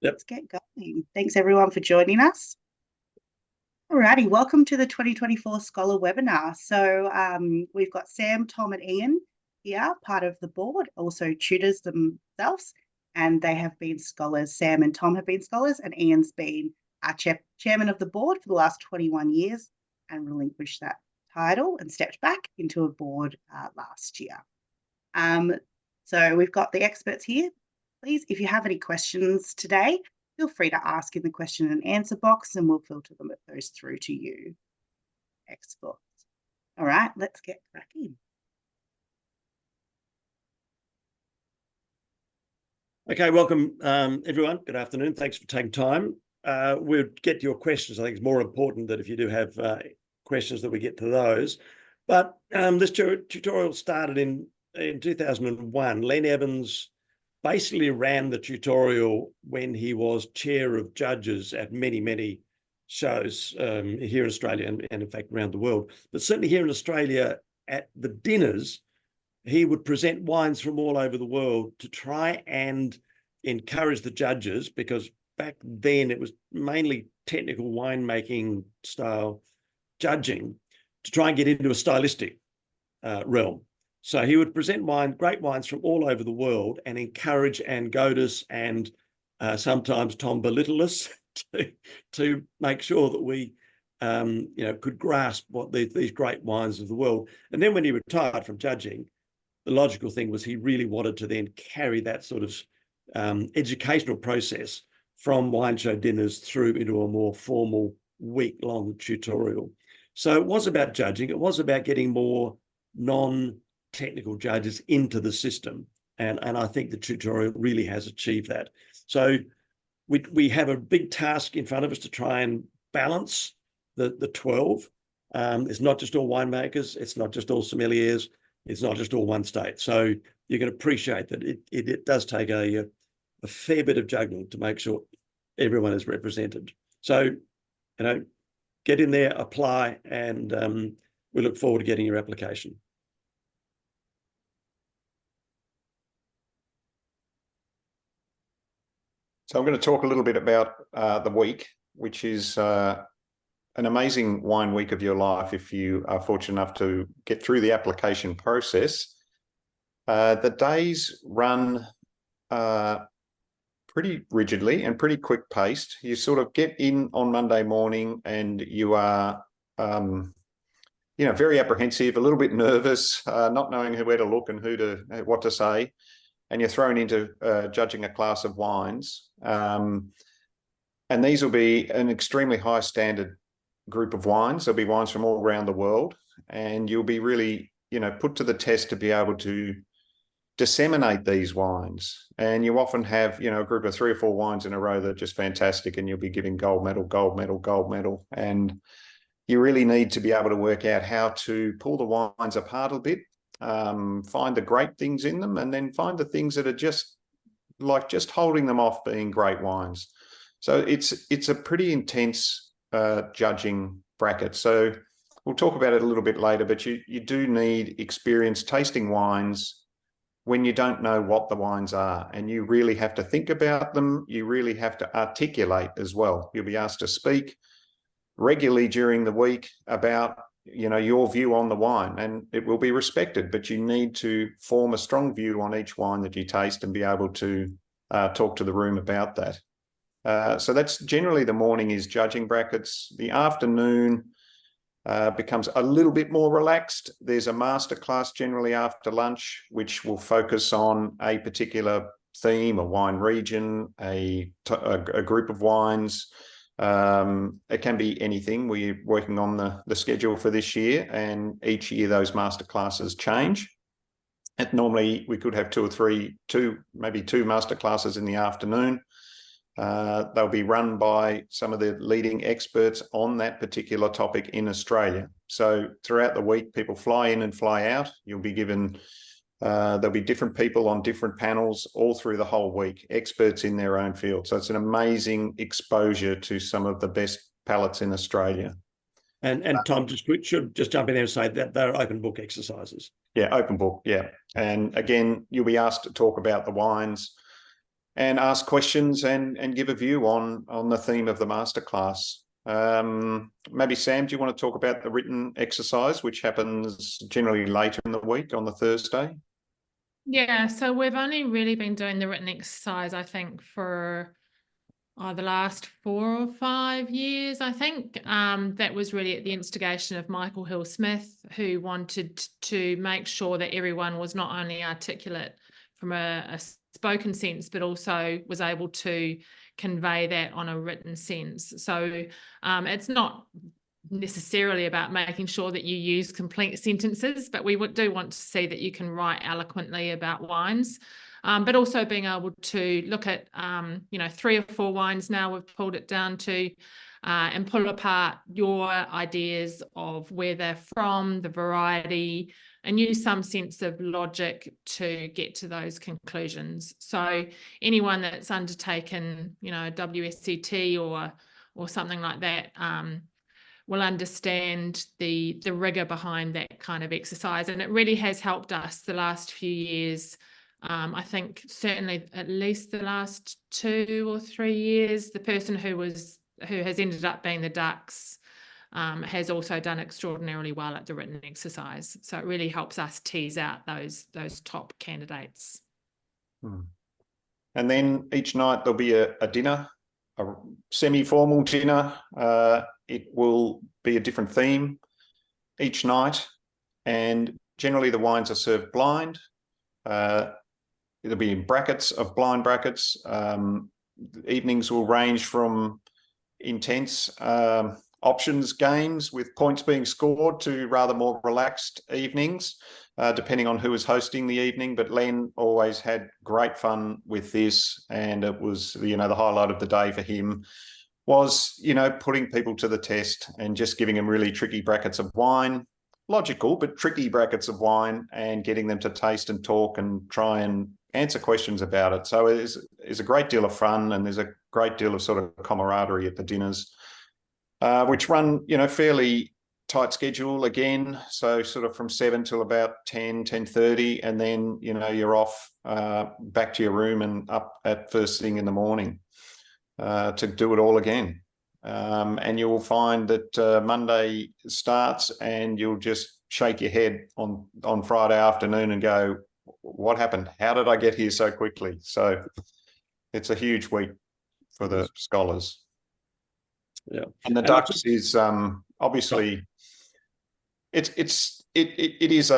Yep. Let's get going. Thanks everyone for joining us. Alrighty, welcome to the 2024 Scholar webinar. We've got Sam, Tom and Iain here, part of the board, also tutors themselves, and they have been scholars. Sam and Tom have been scholars, and Iain's been our chairman of the board for the last 21 years and relinquished that title and stepped back into a board last year. So we've got the experts here. Please, if you have any questions today, feel free to ask in the question and answer box and we'll filter those through to you. Excellent. All right, let's get cracking. Okay, welcome everyone. Good afternoon. Thanks for taking time. We'll get to your questions. I think it's more important that if you do have questions that we get to those. But this tutorial started in 2001. Len Evans basically ran the tutorial when he was chair of judges at many shows here in Australia and in fact around the world. But certainly here in Australia at the dinners, he would present wines from all over the world to try and encourage the judges, because back then it was mainly technical winemaking style judging, to try and get into a stylistic realm. So he would present great wines from all over the world and encourage and goad us and sometimes Tom belittle us to make sure that we could grasp what these great wines of the world. And then when he retired from judging, the logical thing was he really wanted to then carry that sort of educational process from wine show dinners through into a more formal week-long tutorial. So it was about judging. It was about getting more non-technical judges into the system. And I think the tutorial really has achieved that. So we have a big task in front of us to try and balance the 12. It's not just all winemakers. It's not just all sommeliers. It's not just all one state. So you can appreciate that it does take a fair bit of juggling to make sure everyone is represented. So, get in there, apply, and we look forward to getting your application. So I'm going to talk a little bit about the week, which is an amazing wine week of your life if you are fortunate enough to get through the application process. The days run pretty rigidly and pretty quick paced. You sort of get in on Monday morning and you are very apprehensive, a little bit nervous, not knowing where to look and what to say. And you're thrown into judging a class of wines. And these will be an extremely high standard group of wines. There'll be wines from all around the world. And you'll be really, put to the test to be able to disseminate these wines. And you often have, a group of 3 or 4 wines in a row that are just fantastic. And you'll be giving gold medal, gold medal, gold medal. And you really need to be able to work out how to pull the wines apart a bit. Find the great things in them, and then find the things that are just holding them off being great wines. So it's a pretty intense judging bracket. So we'll talk about it a little bit later, but you do need experience tasting wines when you don't know what the wines are, and you really have to think about them. You really have to articulate as well. You'll be asked to speak regularly during the week about your view on the wine, and it will be respected, but you need to form a strong view on each wine that you taste and be able to talk to the room about that. So that's generally the morning is judging brackets. The afternoon becomes a little bit more relaxed. There's a masterclass generally after lunch, which will focus on a particular theme, a wine region, a group of wines. It can be anything. We're working on the schedule for this year, and each year those masterclasses change. And normally we could have maybe two masterclasses in the afternoon. They'll be run by some of the leading experts on that particular topic in Australia. So throughout the week, people fly in and fly out. You'll be given there'll be different people on different panels all through the whole week, experts in their own field. So it's an amazing exposure to some of the best palates in Australia. And Tom, should just jump in there and say that they're open book exercises. Yeah, open book, yeah. And again, you'll be asked to talk about the wines. and ask questions and give a view on the theme of the masterclass. Maybe Sam, do you want to talk about the written exercise, which happens generally later in the week on the Thursday? Yeah, so we've only really been doing the written exercise, I think, for the last 4 or 5 years, I think. That was really at the instigation of Michael Hill-Smith, who wanted to make sure that everyone was not only articulate from a spoken sense, but also was able to convey that on a written sense. So it's not necessarily about making sure that you use complete sentences, but we do want to see that you can write eloquently about wines. But also being able to look at, 3 or 4 wines now we've pulled it down to, and pull apart your ideas of where they're from, the variety, and use some sense of logic to get to those conclusions. So anyone that's undertaken, a WSET or something like that, will understand the rigor behind that kind of exercise. And it really has helped us the last few years. I think certainly at least the last 2 or 3 years, the person who has ended up being the Ducks has also done extraordinarily well at the written exercise. So it really helps us tease out those top candidates. And then each night there'll be a dinner, a semi-formal dinner. It will be a different theme each night, and generally the wines are served blind. It'll be in brackets of blind brackets. Evenings will range from intense options games with points being scored to rather more relaxed evenings, depending on who is hosting the evening. But Len always had great fun with this, and it was, the highlight of the day for him was, putting people to the test and just giving them really tricky brackets of wine, logical but tricky brackets of wine, and getting them to taste and talk and try and answer questions about it. So it is a great deal of fun, and there's a great deal of sort of camaraderie at the dinners, which run, fairly tight schedule again. So sort of from 7 till about 10:30, and then, you're off back to your room and up at first thing in the morning to do it all again. And you will find that Monday starts and you'll just shake your head on Friday afternoon and go, what happened? How did I get here so quickly? So it's a huge week for the scholars. Yeah. And the Ducks is obviously it is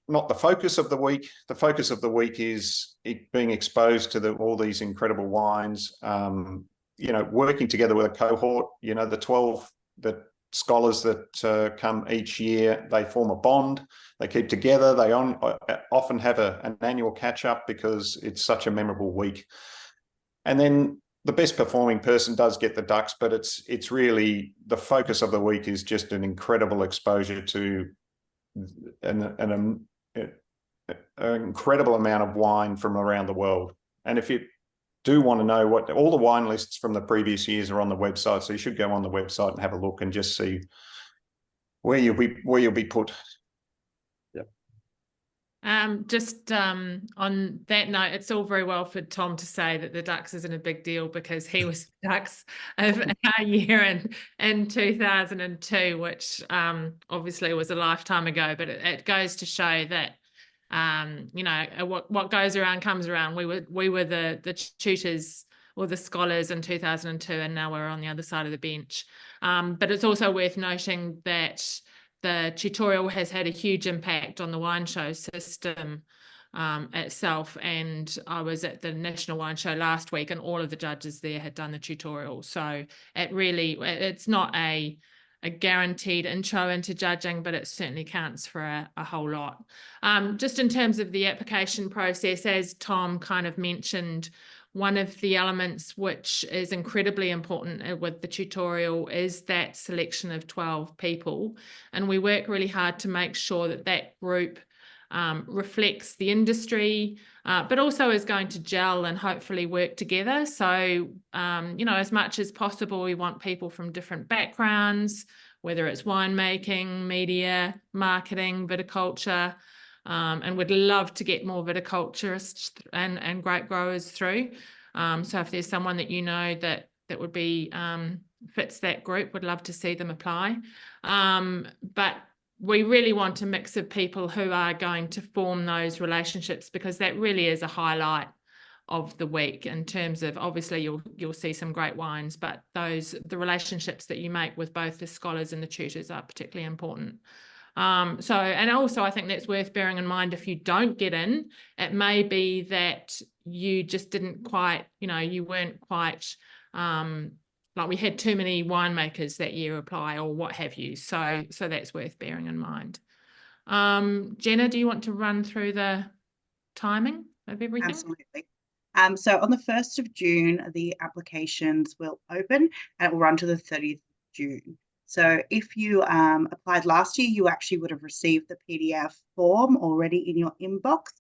not the focus of the week. The focus of the week is it being exposed to all these incredible wines, working together with a cohort, the 12 scholars that come each year. They form a bond, they keep together, they often have an annual catch up because it's such a memorable week. And then the best performing person does get the Ducks, but it's really the focus of the week is just an incredible exposure to an incredible amount of wine from around the world. And if you do want to know what all the wine lists from the previous years are on the website, so you should go on the website and have a look and just see where you'll be put. Just on that note, it's all very well for Tom to say that the Ducks isn't a big deal because he was the Ducks of our year in 2002, which obviously was a lifetime ago, but it goes to show that what goes around comes around. We were the tutors or the scholars in 2002, and now we're on the other side of the bench. But it's also worth noting that the tutorial has had a huge impact on the wine show system itself. And I was at the National Wine Show last week, and all of the judges there had done the tutorial. So it's not a guaranteed intro into judging, but it certainly counts for a whole lot. Just in terms of the application process, as Tom kind of mentioned, one of the elements which is incredibly important with the tutorial is that selection of 12 people. And we work really hard to make sure that group reflects the industry, but also is going to gel and hopefully work together. So, as much as possible, we want people from different backgrounds, whether it's winemaking, media, marketing, viticulture, and we'd love to get more viticulturists and great growers through. So if there's someone that you know that would be fits that group, would love to see them apply. But we really want a mix of people who are going to form those relationships, because that really is a highlight of the week, in terms of, obviously you'll see some great wines, but the relationships that you make with both the scholars and the tutors are particularly important. And also I think that's worth bearing in mind. If you don't get in, it may be that you just didn't quite, you weren't quite, like we had too many winemakers that year apply, or what have you. So that's worth bearing in mind. Jenna, do you want to run through the timing of everything? Absolutely. So on the 1st of June, the applications will open and it will run to the 30th of June. So if you applied last year, you actually would have received the PDF form already in your inbox,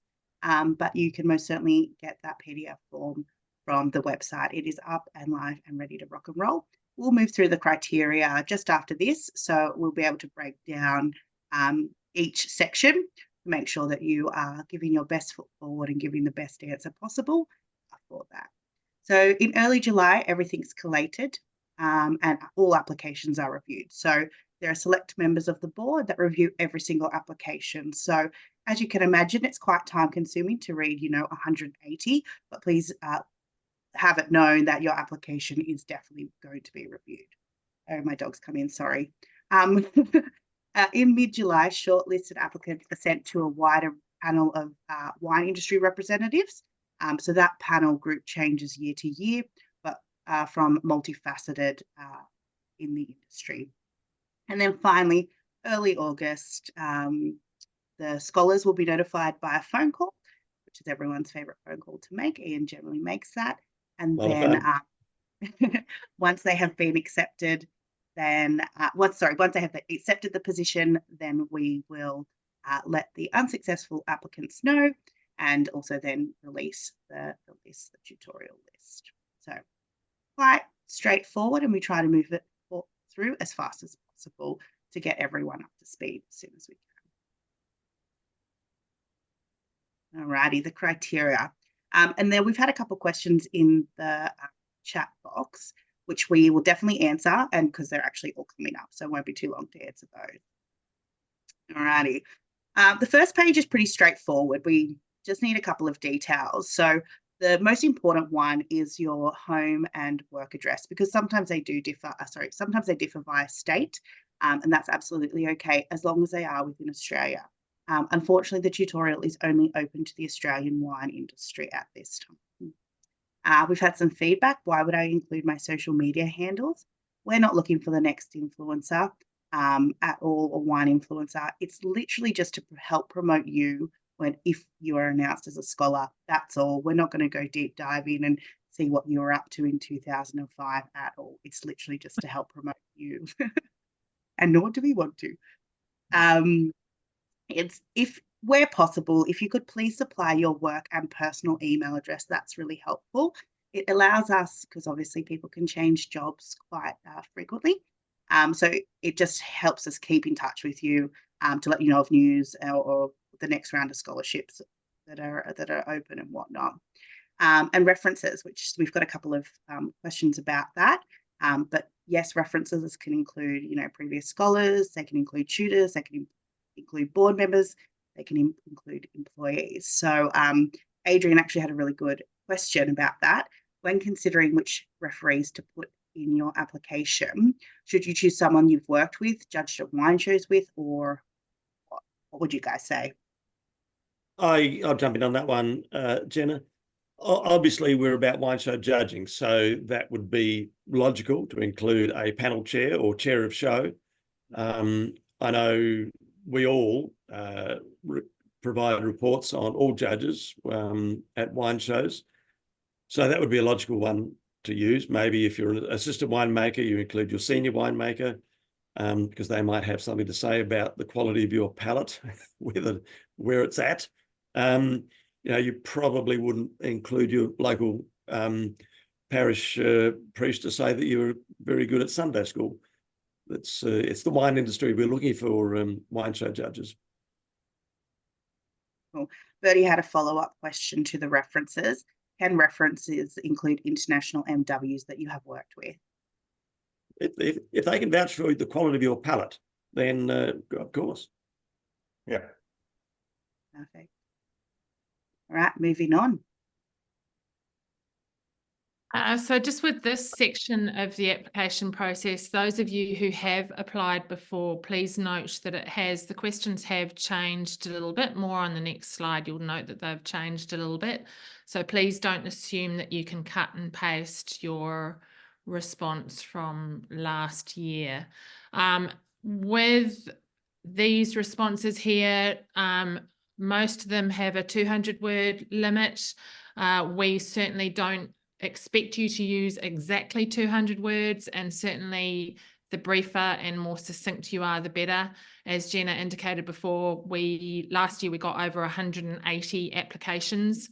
but you can most certainly get that PDF form from the website. It is up and live and ready to rock and roll. We'll move through the criteria just after this, so we'll be able to break down each section to make sure that you are giving your best foot forward and giving the best answer possible for that. So in early July, everything's collated and all applications are reviewed. So there are select members of the board that review every single application. So as you can imagine, it's quite time consuming to read, 180, but please have it known that your application is definitely going to be reviewed. Oh, my dog's come in, sorry. In mid-July, shortlisted applicants are sent to a wider panel of wine industry representatives. So that panel group changes year to year, but from multifaceted in the industry. And then finally, early August, the scholars will be notified by a phone call, which is everyone's favourite phone call to make. Iain generally makes that. And then once they have been accepted, then once they have accepted the position, then we will let the unsuccessful applicants know, and also then release the tutorial list. So quite straightforward, and we try to move it through as fast as possible to get everyone up to speed as soon as we can. Alrighty, the criteria. And then we've had a couple of questions in the chat box, which we will definitely answer, and because they're actually all coming up, so it won't be too long to answer those. Alrighty. The first page is pretty straightforward. We just need a couple of details. So the most important one is your home and work address, because sometimes they do differ. Sometimes they differ via state, and that's absolutely okay as long as they are within Australia. Unfortunately, the tutorial is only open to the Australian wine industry at this time. We've had some feedback. Why would I include my social media handles? We're not looking for the next influencer at all, or wine influencer. It's literally just to help promote you if you are announced as a scholar. That's all. We're not going to go deep dive in and see what you were up to in 2005 at all. It's literally just to help promote you. And nor do we want to. It's, if where possible, if you could please supply your work and personal email address, that's really helpful. It allows us, because obviously people can change jobs quite frequently. So it just helps us keep in touch with you to let you know of news or the next round of scholarships that are open and whatnot. And references, which we've got a couple of questions about that. But yes, references can include, previous scholars, they can include tutors, they can include board members, they can include employees. So Adrian actually had a really good question about that. When considering which referees to put in your application, should you choose someone you've worked with, judged at wine shows with, or what would you guys say? I'll jump in on that one, Jenna. Obviously, we're about wine show judging, so that would be logical to include a panel chair or chair of show. I know we all provide reports on all judges at wine shows, so that would be a logical one to use. Maybe if you're an assistant winemaker, you include your senior winemaker, because they might have something to say about the quality of your palate, where it's at. You probably wouldn't include your local parish priest to say that you're very good at Sunday school. It's the wine industry. We're looking for wine show judges. Cool. Bertie had a follow-up question to the references. Can references include international MWs that you have worked with? If they can vouch for the quality of your palate, then of course. Yeah. Perfect. All right, moving on. So just with this section of the application process, those of you who have applied before, please note that the questions have changed a little bit. More on the next slide, you'll note that they've changed a little bit. So please don't assume that you can cut and paste your response from last year. With these responses here, most of them have a 200-word limit. We certainly don't expect you to use exactly 200 words, and certainly the briefer and more succinct you are, the better. As Jenna indicated before, last year we got over 180 applications.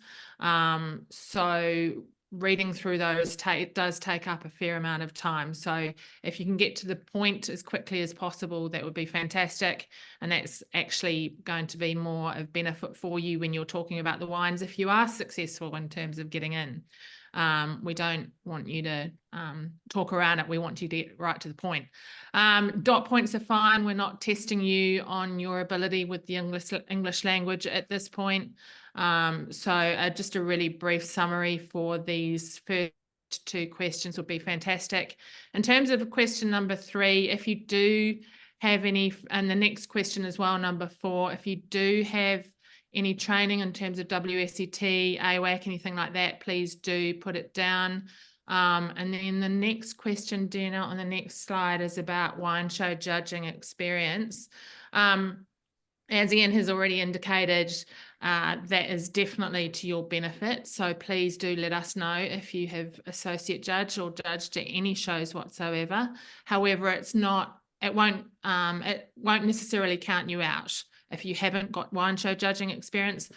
So reading through those does take up a fair amount of time. So if you can get to the point as quickly as possible, that would be fantastic. And that's actually going to be more of benefit for you when you're talking about the wines if you are successful in terms of getting in. We don't want you to talk around it. We want you to get right to the point. Dot points are fine. We're not testing you on your ability with the English language at this point. So just a really brief summary for these first two questions would be fantastic. In terms of question number 3, if you do have any, and the next question as well, number 4, if you do have any training in terms of WSET, AWAC, anything like that, please do put it down. And then the next question, Dina, on the next slide is about wine show judging experience. As Iain has already indicated, that is definitely to your benefit. So please do let us know if you have associate judged or judged at any shows whatsoever. However, it won't necessarily count you out. If you haven't got wine show judging experience,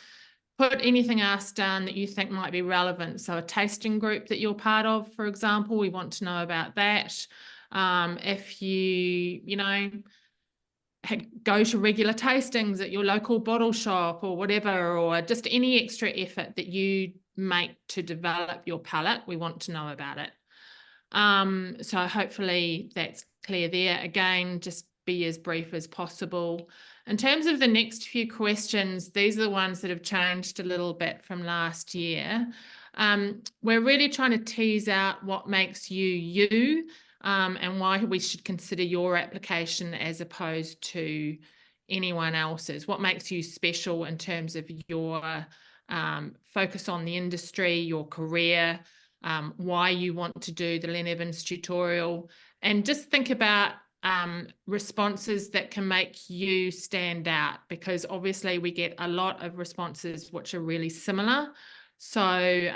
put anything else down that you think might be relevant. So a tasting group that you're part of, for example, we want to know about that. If you go to regular tastings at your local bottle shop or whatever, or just any extra effort that you make to develop your palate, we want to know about it. So hopefully that's clear there. Again, just be as brief as possible. In terms of the next few questions, these are the ones that have changed a little bit from last year. We're really trying to tease out what makes you you, and why we should consider your application as opposed to anyone else's. What makes you special in terms of your focus on the industry, your career, why you want to do the Len Evans tutorial, and just think about responses that can make you stand out, because obviously we get a lot of responses which are really similar. So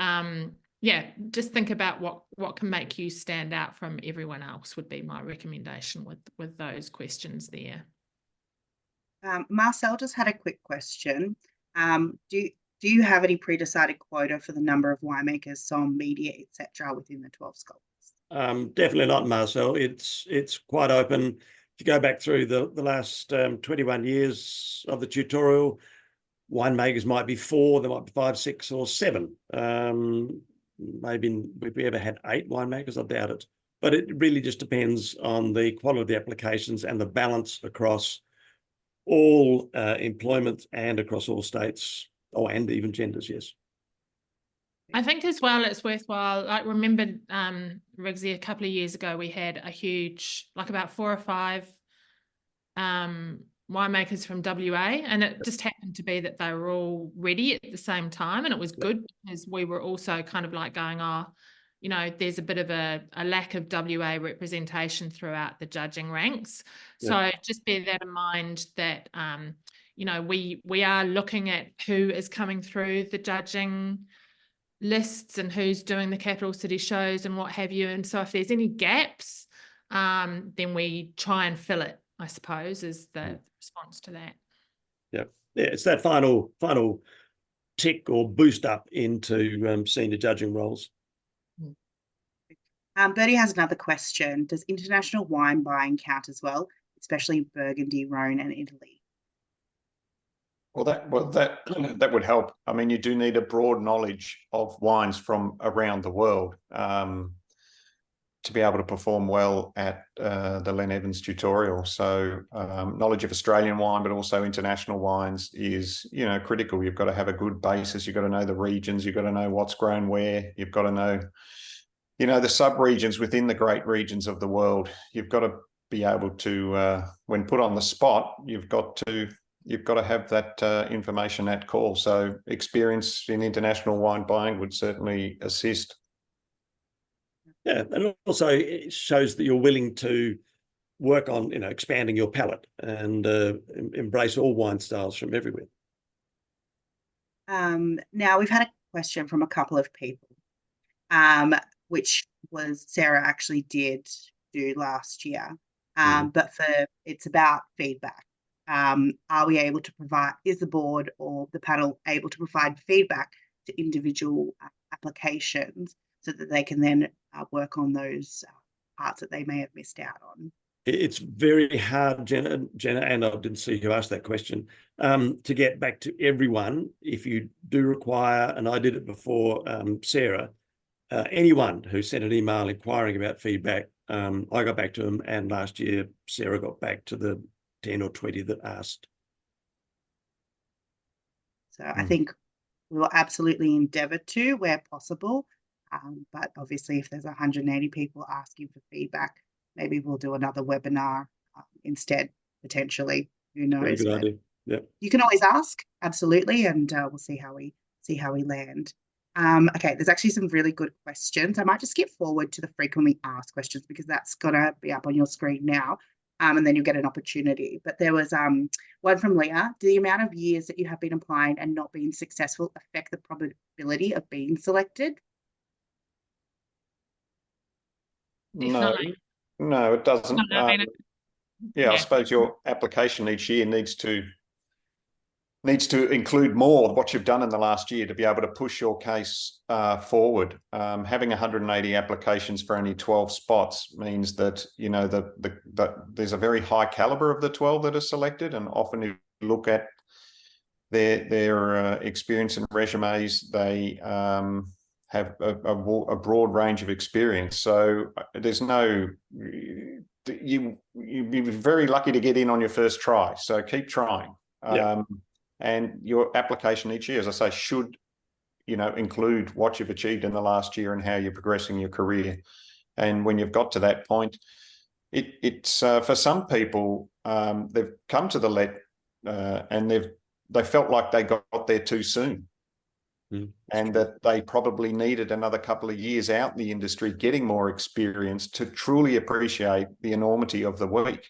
yeah, just think about what can make you stand out from everyone else would be my recommendation with those questions there. Marcel just had a quick question. Do you have any pre-decided quota for the number of winemakers, some media, etc., within the 12 scholars? Definitely not, Marcel. It's quite open. If you go back through the last 21 years of the tutorial, winemakers might be 4, there might be 5, 6, or 7. Maybe if we ever had 8 winemakers, I doubt it. But it really just depends on the quality of the applications and the balance across all employment and across all states, and even genders, yes. I think as well it's worthwhile, like remember Riggsy, a couple of years ago we had a huge, like about 4 or 5 winemakers from WA, and it just happened to be that they were all ready at the same time, and it was good because we were also kind of like going, there's a bit of a lack of WA representation throughout the judging ranks. So just bear that in mind that we are looking at who is coming through the judging lists and who's doing the capital city shows and what have you. And so if there's any gaps, then we try and fill it, I suppose, is the response to that. Yeah, it's that final tick or boost up into senior judging roles. Bertie has another question. Does international wine buying count as well, especially Burgundy, Rhone and Italy? Well, that would help. I mean, you do need a broad knowledge of wines from around the world to be able to perform well at the Len Evans tutorial. So knowledge of Australian wine, but also international wines is, critical. You've got to have a good basis. You've got to know the regions. You've got to know what's grown where. You've got to know, the sub-regions within the great regions of the world. You've got to be able to, when put on the spot, you've got to have that information at call. So experience in international wine buying would certainly assist. Yeah, and also it shows that you're willing to work on, expanding your palate and embrace all wine styles from everywhere. Now we've had a question from a couple of people, which was Sarah actually did do last year, but it's about feedback. Are we able to provide, is the board or the panel able to provide feedback to individual applications so that they can then work on those parts that they may have missed out on? It's very hard, Jenna, and I didn't see who asked that question, to get back to everyone. If you do require, and I did it before Sarah, anyone who sent an email inquiring about feedback, I got back to them, and last year Sarah got back to the 10 or 20 that asked. So I think we will absolutely endeavour to where possible, but obviously if there's 180 people asking for feedback, maybe we'll do another webinar instead, potentially. Who knows? Very good idea. Yeah. You can always ask, absolutely, and we'll see how we land. Okay, there's actually some really good questions. I might just skip forward to the frequently asked questions because that's gonna be up on your screen now. And then you'll get an opportunity. But there was one from Leah. Do the amount of years that you have been applying and not being successful affect the probability of being selected? No, it doesn't. I suppose your application each year needs to include more of what you've done in the last year to be able to push your case forward. Having 180 applications for only 12 spots means that there's a very high caliber of the 12 that are selected, and often you look at their experience and resumes, they have a broad range of experience. So there's you'd be very lucky to get in on your first try. So keep trying. Yeah. And your application each year, as I say, should, include what you've achieved in the last year and how you're progressing your career. And when you've got to that point, it's for some people, they've come to the LET and they felt like they got there too soon. And that they probably needed another couple of years out in the industry, getting more experience to truly appreciate the enormity of the week.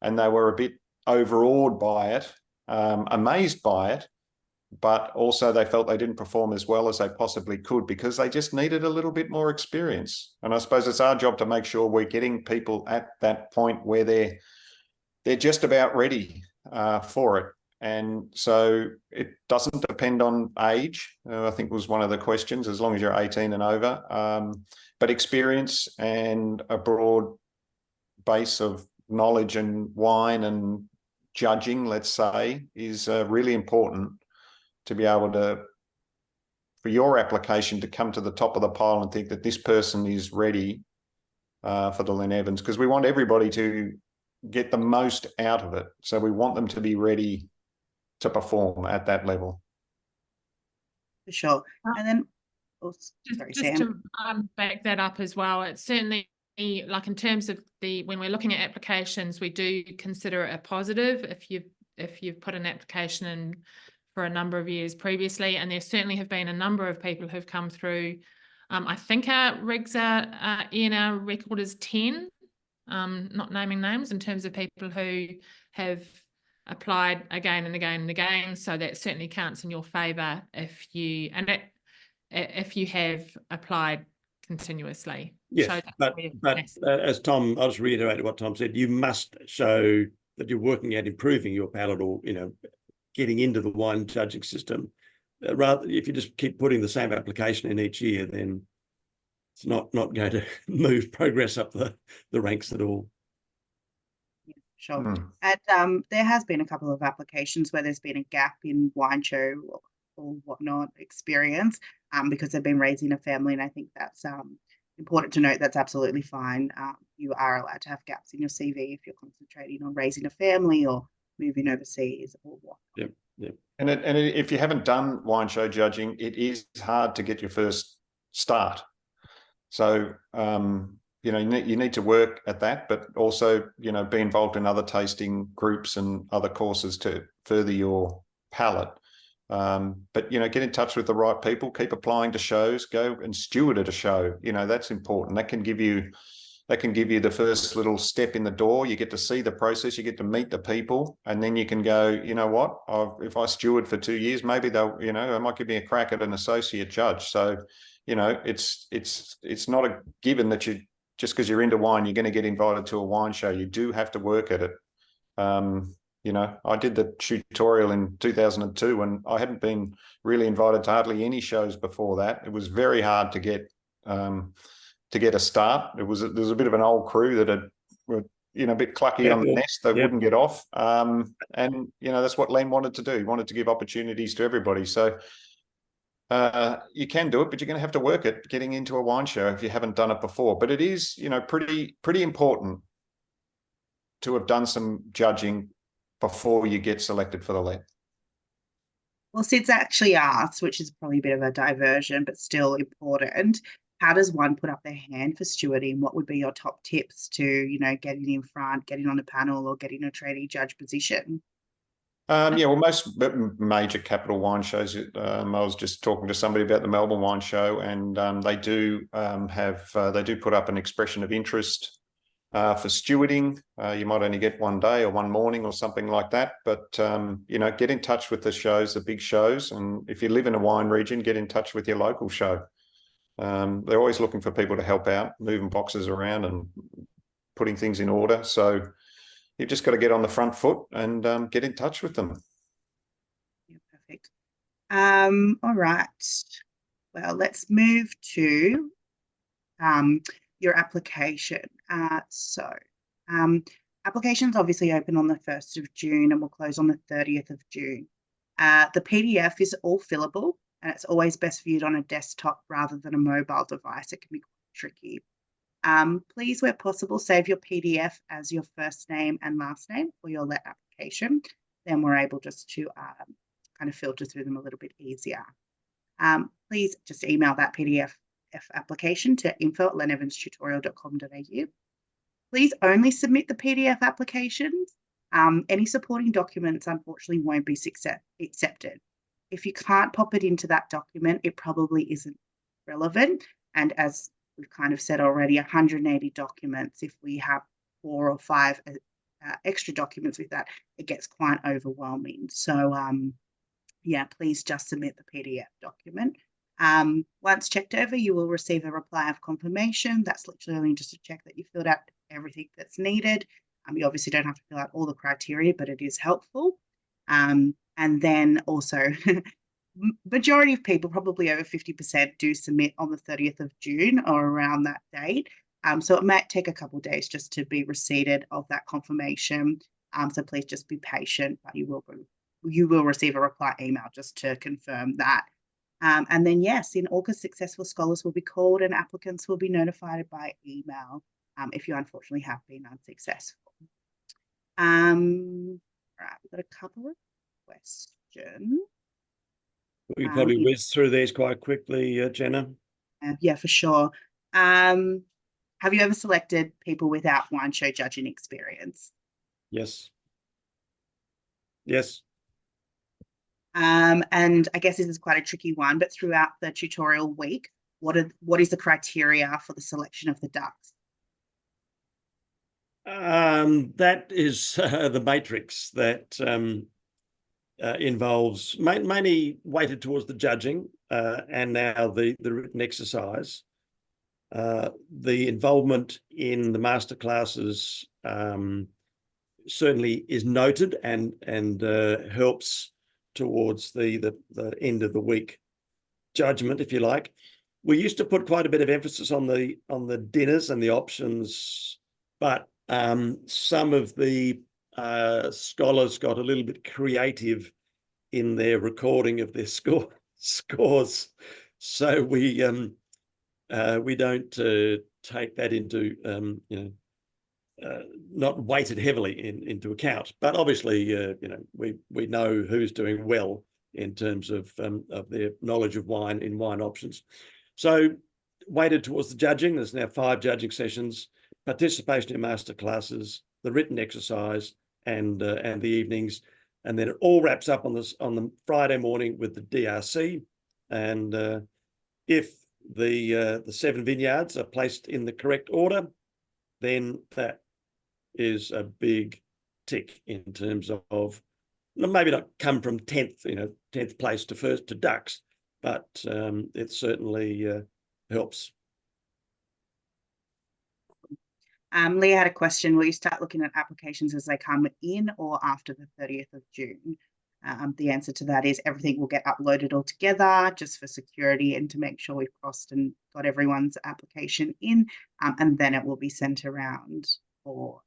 And they were a bit overawed by it, amazed by it, but also they felt they didn't perform as well as they possibly could because they just needed a little bit more experience. And I suppose it's our job to make sure we're getting people at that point where they're just about ready for it. And so it doesn't depend on age, I think was one of the questions, as long as you're 18 and over. But experience and a broad base of knowledge and wine and judging, let's say, is really important to be able for your application to come to the top of the pile and think that this person is ready for the Len Evans, because we want everybody to get the most out of it. So we want them to be ready to perform at that level. For sure. And then, just to back that up as well, it's certainly, like in terms of when we're looking at applications, we do consider it a positive if you've put an application in for a number of years previously, and there certainly have been a number of people who've come through. I think our regs are in our record is 10, not naming names, in terms of people who have applied again and again and again. So that certainly counts in your favour if you have applied continuously. Yes, but as Tom, I'll just reiterate what Tom said. You must show that you're working at improving your palate, or getting into the wine judging system. Rather, if you just keep putting the same application in each year, then it's not going to move progress up the ranks at all. sure. Mm. And there has been a couple of applications where there's been a gap in wine show or whatnot experience because they've been raising a family, and I think that's important to note. That's absolutely fine. You are allowed to have gaps in your CV if you're concentrating on raising a family or moving overseas or what. Yep. Yep. And if you haven't done wine show judging, it is hard to get your first start. So, you know, you need to work at that, but also, you know, be involved in other tasting groups and other courses to further your palate. But, you know, get in touch with the right people, keep applying to shows, go and steward at a show. You know, that's important. That can give you the first little step in the door. You get to see the process, you get to meet the people, and then you can go, you know what, if I steward for 2 years, maybe they'll, you know, they might give me a crack at an associate judge. So, you know, it's not a given that you, just because you're into wine, you're going to get invited to a wine show. You do have to work at it. You know, I did the tutorial in 2002 and I hadn't been really invited to hardly any shows before that. It was very hard to get a start. There was a bit of an old crew that were, you know, a bit clucky on the nest. They wouldn't get off. And, you know, that's what Len wanted to do. He wanted to give opportunities to everybody. So you can do it, but you're going to have to work at getting into a wine show if you haven't done it before. But it is, you know, pretty important to have done some judging before you get selected for the Len. Well, Sid's actually asked, which is probably a bit of a diversion, but still important. How does one put up their hand for stewarding? What would be your top tips to, you know, getting in front, getting on a panel, or getting a trainee judge position? Yeah, well, most major capital wine shows, I was just talking to somebody about the Melbourne Wine Show, and they do they do put up an expression of interest for stewarding. You might only get one day or one morning or something like that, but you know, get in touch with the shows, the big shows, and if you live in a wine region, get in touch with your local show. They're always looking for people to help out, moving boxes around and putting things in order. So you've just got to get on the front foot and get in touch with them. Yeah, perfect. All right. Well, let's move to your application. Applications obviously open on the 1st of June and will close on the 30th of June. The PDF is all fillable, and it's always best viewed on a desktop rather than a mobile device. It can be quite tricky. Please, where possible, save your PDF as your first name and last name for your LET application. Then we're able just to kind of filter through them a little bit easier. Please just email that PDF application to info@lenevanstutorial.com.au. Please only submit the PDF applications. Any supporting documents, unfortunately, won't be accepted. If you can't pop it into that document, it probably isn't relevant. And as we've kind of said already, 180 documents, if we have 4 or 5 extra documents with that, it gets quite overwhelming. So, yeah, please just submit the PDF document. Once checked over, you will receive a reply of confirmation. That's literally just to check that you filled out everything that's needed. You obviously don't have to fill out all the criteria, but it is helpful. And then also, majority of people, probably over 50%, do submit on the 30th of June or around that date. So it might take a couple of days just to be receipted of that confirmation. So please just be patient, but you will receive a reply email just to confirm that. And then, yes, in August, successful scholars will be called and applicants will be notified by email if you unfortunately have been unsuccessful. Right, we've got a couple of questions. We probably whiz through these quite quickly, Jenna. Yeah, for sure. Have you ever selected people without wine show judging experience? Yes. Yes. And I guess this is quite a tricky one, but throughout the tutorial week, what is the criteria for the selection of the ducks? That is the matrix that involves mainly weighted towards the judging and now the written exercise. The involvement in the master classes certainly is noted and helps towards the end of the week judgment, if you like. We used to put quite a bit of emphasis on the dinners and the options, but some of the scholars got a little bit creative in their recording of their scores. So we don't take that into not weighted heavily into account. But obviously, we know who's doing well in terms of their knowledge of wine in wine options. So weighted towards the judging, there's now 5 judging sessions, participation in master classes, the written exercise, and the evenings, and then it all wraps up on the Friday morning with the DRC. And if the 7 vineyards are placed in the correct order, then that is a big tick in terms of maybe not come from 10th place to first to ducks, but it certainly helps. Leah had a question. Will you start looking at applications as they come in or after the 30th of June? The answer to that is everything will get uploaded all together just for security and to make sure we've crossed and got everyone's application in, and then it will be sent around for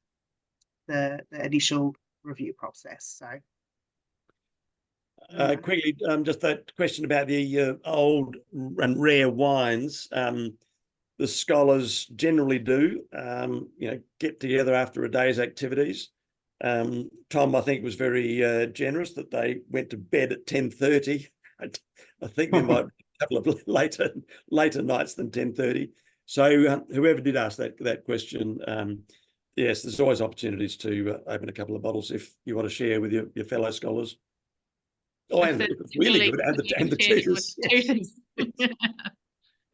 the initial review process. So quickly, just that question about the old and rare wines. The scholars generally do, get together after a day's activities. Tom, I think, was very generous that they went to bed at 10:30. I think there might be a couple of later nights than 10:30. So whoever did ask that question, yes, there's always opportunities to open a couple of bottles if you want to share with your fellow scholars. Oh, and it's really good, and the tutors. Yes.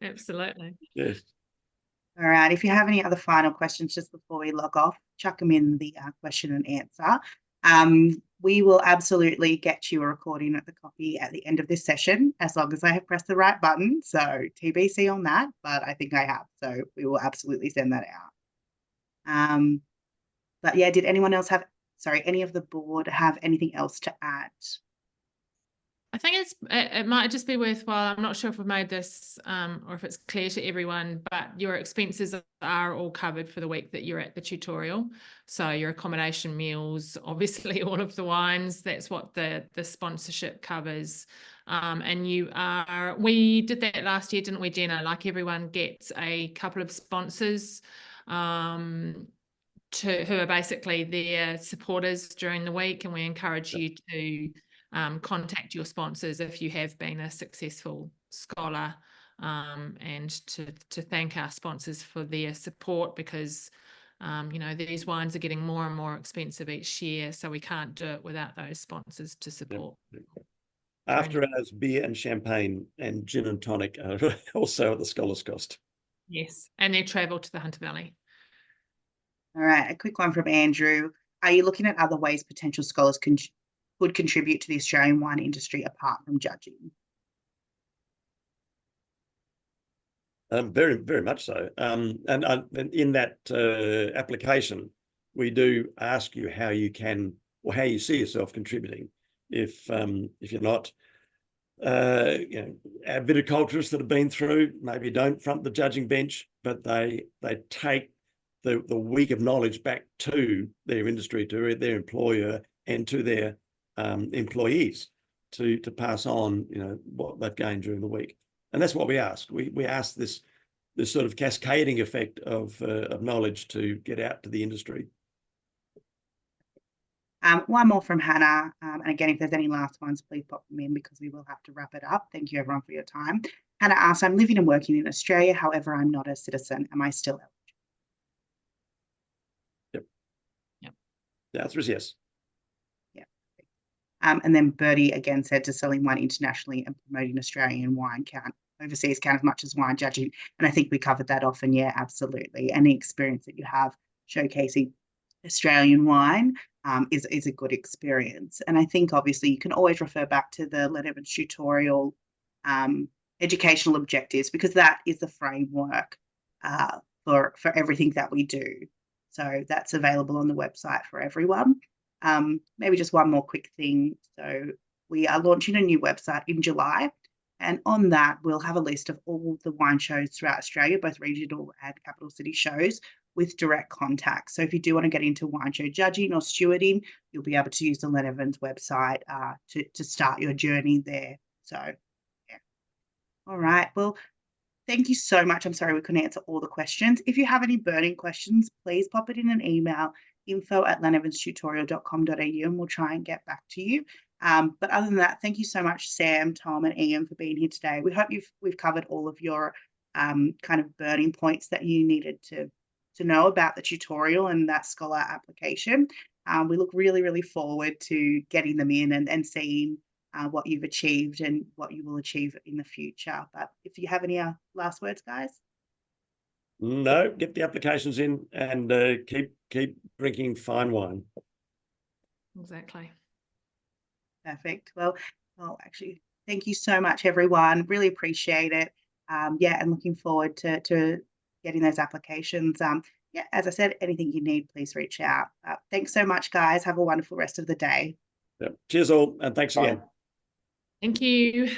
Absolutely. Yes. All right. If you have any other final questions just before we log off, chuck them in the question and answer. We will absolutely get you a recording of the copy at the end of this session, as long as I have pressed the right button. So TBC on that, but I think I have. So we will absolutely send that out. But yeah, did anyone else any of the board have anything else to add? I think it might just be worthwhile. I'm not sure if we've made this or if it's clear to everyone, but your expenses are all covered for the week that you're at the tutorial. So your accommodation, meals, obviously all of the wines, that's what the sponsorship covers. And we did that last year, didn't we, Jenna? Like everyone gets a couple of sponsors who are basically their supporters during the week, and we encourage you to contact your sponsors if you have been a successful scholar, and to thank our sponsors for their support, because these wines are getting more and more expensive each year, so we can't do it without those sponsors to support. After hours beer and champagne and gin and tonic are also at the scholar's cost. Yes, and their travel to the Hunter Valley. All right, a quick one from Andrew. Are you looking at other ways potential scholars would contribute to the Australian wine industry apart from judging? Very, very much so. And in that application, we do ask you how you can, or how you see yourself contributing. If you're not, our viticulturists that have been through maybe don't front the judging bench, but they take the week of knowledge back to their industry, to their employer, and to their employees to pass on what they've gained during the week. And that's what we ask. We ask this sort of cascading effect of knowledge to get out to the industry. One more from Hannah, and again, if there's any last ones, please pop them in because we will have to wrap it up. Thank you everyone for your time. Hannah asks, I'm living and working in Australia, however I'm not a citizen. Am I still eligible? Yep. The answer is yes. And then Bertie again said, does selling wine internationally and promoting Australian wine overseas count as much as wine judging? And I think we covered that off, and yeah, absolutely. Any experience that you have showcasing Australian wine is a good experience. And I think obviously you can always refer back to the Len Evans tutorial educational objectives, because that is the framework for everything that we do. So that's available on the website for everyone. Maybe just one more quick thing. So we are launching a new website in July, and on that we'll have a list of all the wine shows throughout Australia, both regional and capital city shows, with direct contact. So if you do want to get into wine show judging or stewarding, you'll be able to use the Len Evans website to start your journey there. So, yeah. All right. Well, thank you so much. I'm sorry we couldn't answer all the questions. If you have any burning questions, please pop it in an email, info@lenevanstutorial.com.au, and we'll try and get back to you. But other than that, thank you so much, Sam, Tom, and Iain, for being here today. We hope we've covered all of your kind of burning points that you needed to know about the tutorial and that scholar application. We look really, really forward to getting them in and seeing what you've achieved and what you will achieve in the future. But if you have any last words, guys? No, get the applications in and keep drinking fine wine. Exactly. Perfect. Well, actually, thank you so much, everyone. Really appreciate it. Yeah, and looking forward to getting those applications. Yeah, as I said, anything you need, please reach out. Thanks so much, guys. Have a wonderful rest of the day. Yep. Cheers all, and thanks again. Thank you.